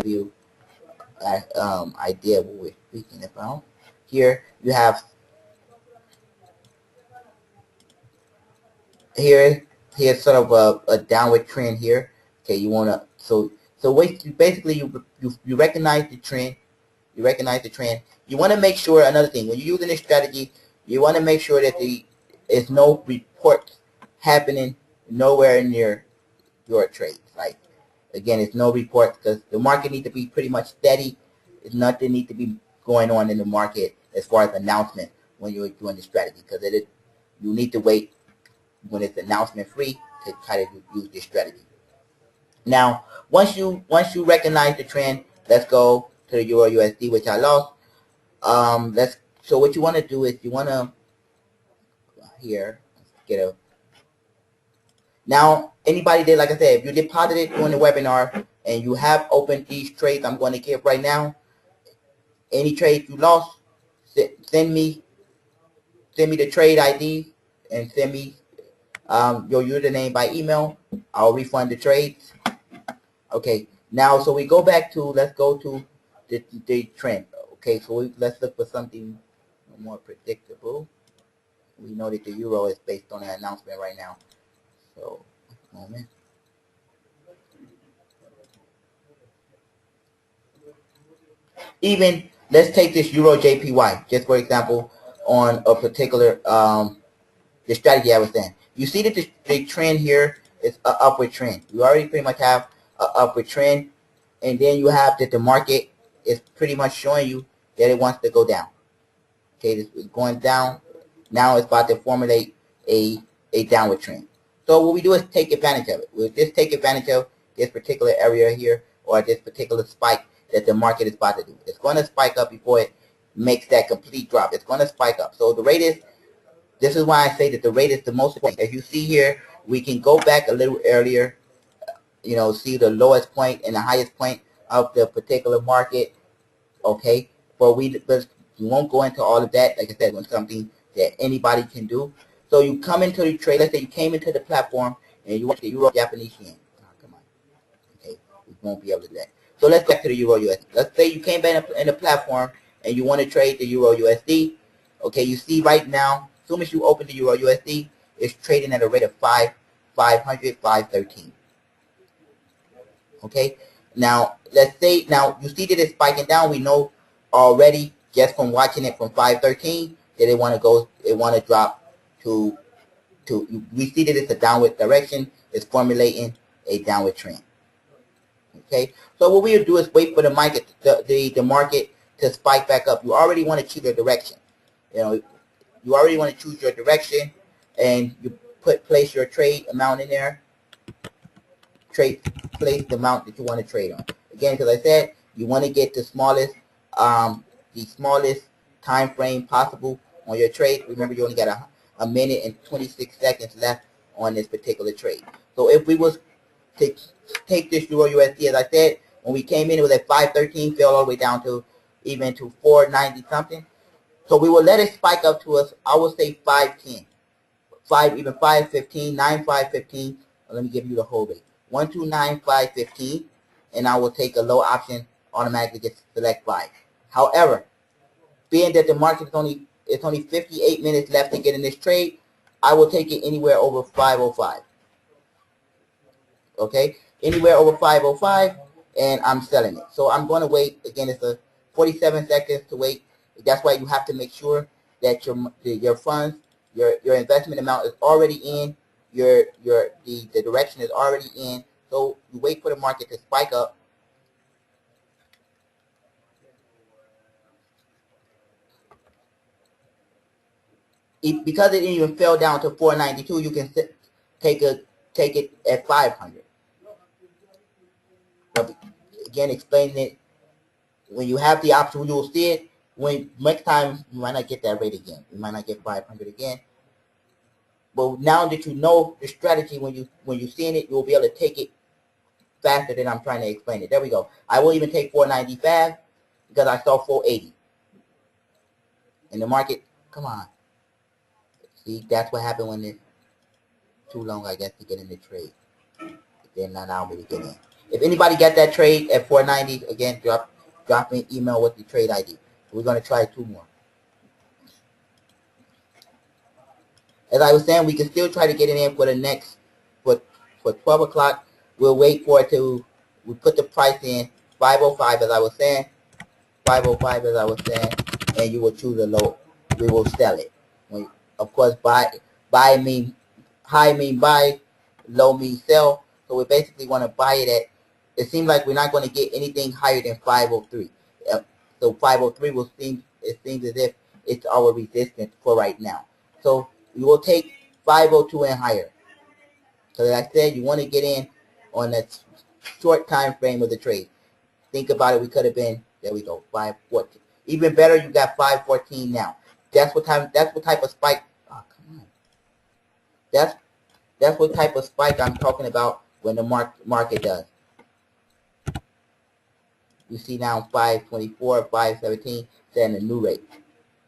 give you an idea of what we're speaking about. Here you have here's sort of a downward trend here. Okay, you wanna basically you recognize the trend. You recognize the trend. You want to make sure another thing when you're using this strategy, you want to make sure that there's no reports happening nowhere near your trades. Like again, it's no reports because the market needs to be pretty much steady. It's nothing need to be going on in the market as far as announcement when you're doing the strategy because you need to wait when it's announcement free to try to use this strategy. Now, once you recognize the trend, let's go to the Euro USD, which I lost. So what you want to do is you want to get a. Now, anybody did, like I said, if you deposited during the webinar and you have opened these trades I'm going to give right now, any trades you lost, send me the trade ID and send me your username by email. I'll refund the trades. Okay, now so we go back to, let's go to the trend. Okay, so let's look for something more predictable. We know that the euro is based on an announcement right now. So, moment. Even let's take this euro JPY just for example on a particular the strategy I was saying. You see that the trend here is an upward trend. You already pretty much have an upward trend, and then you have that the market is pretty much showing you that it wants to go down. Okay, this is going down. Now it's about to formulate a downward trend. So what we do is take advantage of it. We'll just take advantage of this particular area here or this particular spike that the market is about to do. It's going to spike up before it makes that complete drop. It's going to spike up. So the rate is, this is why I say that the rate is the most important. As you see here, we can go back a little earlier, you know, see the lowest point and the highest point of the particular market. Okay, but we won't go into all of that. Like I said, it's something that anybody can do. So you come into the trade. Let's say you came into the platform and you watch the Euro Japanese yen. Oh, come on. Okay, we won't be able to do that. So let's go back to the Euro USD. Let's say you came back in the platform and you want to trade the Euro USD. Okay, you see right now, as soon as you open the Euro USD, it's trading at a rate of 513. Okay, now let's say you see that it's spiking down. We know already just from watching it from 513 that it want to drop to we see that it's a downward direction. It's formulating a downward trend. Okay, so what we'll do is wait for the market to spike back up. You already want to choose your direction. You know, you already want to choose your direction, and you place your trade amount in there. Place the amount that you want to trade on. Again, because I said you want to get the smallest time frame possible on your trade. Remember, you only got a minute and 26 seconds left on this particular trade. So if we was to take this Euro USD, as I said, when we came in, it was at 513, fell all the way down to even to 490 something. So we will let it spike up to us. I will say 510, even 515, 9515. Let me give you the whole rate. 129,515, and I will take a low option, automatically get select buy. However, being that the market is only 58 minutes left to get in this trade, I will take it anywhere over 505. Okay, anywhere over 505, and I'm selling it. So I'm going to wait. Again, it's a 47 seconds to wait. That's why you have to make sure that your funds, your investment amount is already in. The direction is already in, so you wait for the market to spike up. Because it even fell down to 492, you can take it at 500. But again, explaining it, when you have the option, you will see it. When next time you might not get that rate again. You might not get 500 again. But now that you know the strategy, when you're seeing it, you'll be able to take it faster than I'm trying to explain it. There we go. I will even take 495 because I saw 480. And the market, come on. See, that's what happened when it's too long, I guess, to get in the trade. They're not allowing me to get in. If anybody got that trade at 490, again, drop me an email with the trade ID. We're going to try 2 more. As I was saying, we can still try to get it in for the next, for 12 o'clock. We'll wait for it to, we put the price in 505 as I was saying, 505 as I was saying, and you will choose a low. We will sell it. Of course, buy mean high mean buy, low mean sell. So we basically want to buy it at, it seems like we're not going to get anything higher than 503. So 503 will seem, it seems as if it's our resistance for right now. So we will take 502 and higher. So as I said, you want to get in on that short time frame of the trade. Think about it. We could have been, there we go, 514. Even better, you got 514 now. That's what type of spike. Oh, come on. That's what type of spike I'm talking about when the market does. You see now 524, 517, setting a new rate.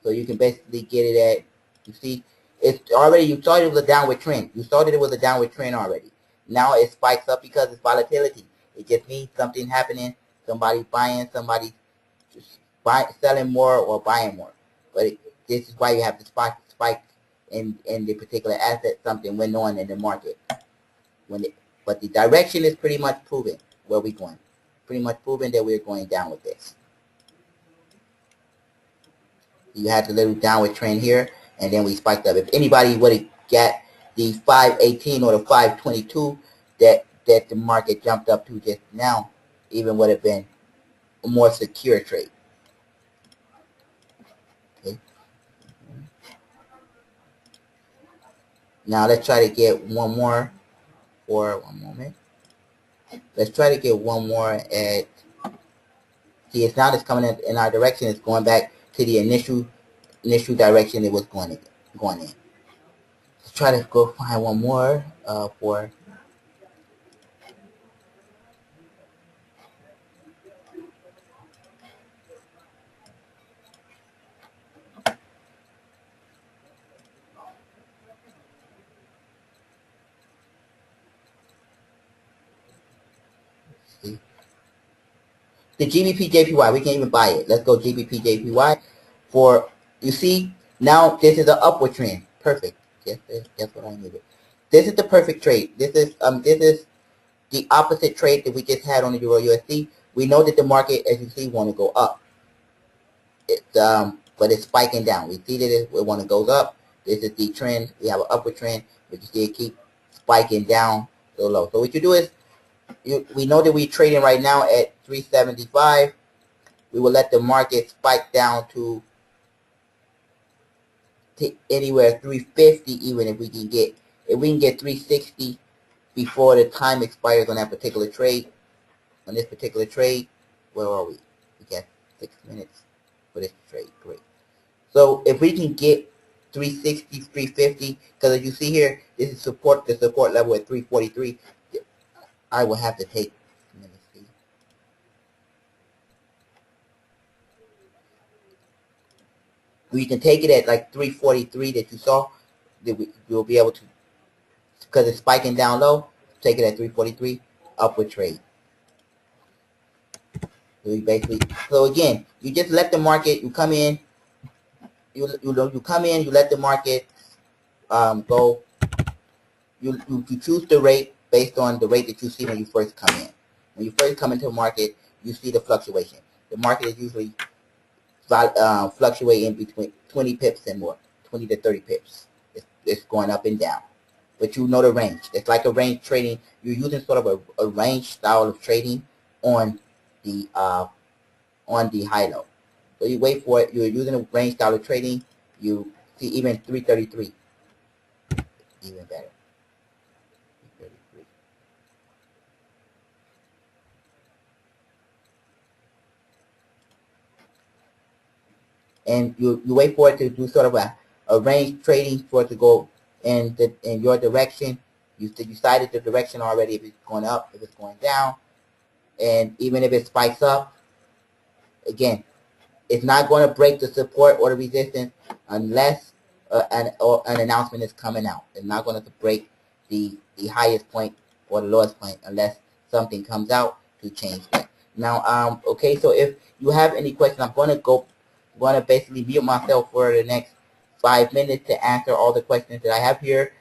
So you can basically get it at, you see, it's already, you saw it was a downward trend. You saw that it was a downward trend already. Now it spikes up because it's volatility. It just means something happening. Somebody buying, somebody selling more or buying more. But this is why you have the spike in the particular asset. Something went on in the market. But the direction is pretty much proven where we're going. Pretty much proven that we're going down with this. You had the little downward trend here, and then we spiked up. If anybody would have got the 518 or the 522 that the market jumped up to just now, even would have been a more secure trade. Okay. Now let's try to get one more for one moment. Let's try to get one more at, see, it's now it's coming in our direction. It's going back to the initial direction it was going in. Let's try to go find one more for, see, the GBP JPY. We can't even buy it. Let's go GBP JPY for, you see, now this is an upward trend. Perfect. Yes, that's what I needed. This is the perfect trade. This is the opposite trade that we just had on the Euro USD. We know that the market, as you see, want to go up. It's but it's spiking down. We see that it want to go up. This is the trend. We have an upward trend, but you see it keep spiking down so low. So what you do is, we know that we're trading right now at 375. We will let the market spike down to anywhere 350, even if we can get 360 before the time expires on that particular trade. On this particular trade, where are we? We got 6 minutes for this trade. Great. So if we can get 360, 350, because as you see here, this is support, the support level at 343. I will have to take, let me see. We can take it at like 343 that you saw. We'll be able to, because it's spiking down low, take it at 343, upward trade. So we basically, so again, you just let the market, you come in, you come in, you let the market go. You choose the rate based on the rate that you see when you first come in. When you first come into the market, you see the fluctuation. The market is usually fluctuating between 20 pips and more, 20 to 30 pips. It's going up and down. But you know the range. It's like a range trading. You're using sort of a range style of trading on the high low. So you wait for it. You're using a range style of trading. You see even 333, even better. 333. And you wait for it to do sort of a range trading for it to go in your direction. You decided the direction already, if it's going up, if it's going down. And even if it spikes up, again, it's not going to break the support or the resistance unless an announcement is coming out. It's not going to break the highest point or the lowest point unless something comes out. to change that. Now, okay, so if you have any questions, I'm going to basically mute myself for the next 5 minutes to answer all the questions that I have here.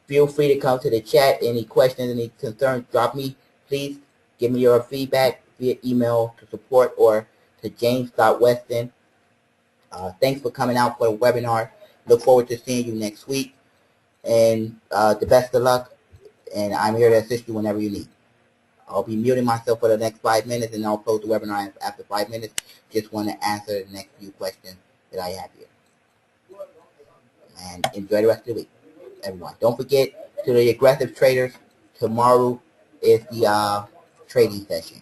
Feel free to come to the chat. Any questions, any concerns, drop me. Please give me your feedback via email to support or to james.weston. Thanks for coming out for the webinar. Look forward to seeing you next week. And the best of luck. And I'm here to assist you whenever you need. I'll be muting myself for the next 5 minutes, and I'll close the webinar after 5 minutes. Just want to answer the next few questions that I have here. And enjoy the rest of the week, everyone. Don't forget, to the aggressive traders, tomorrow is the trading session.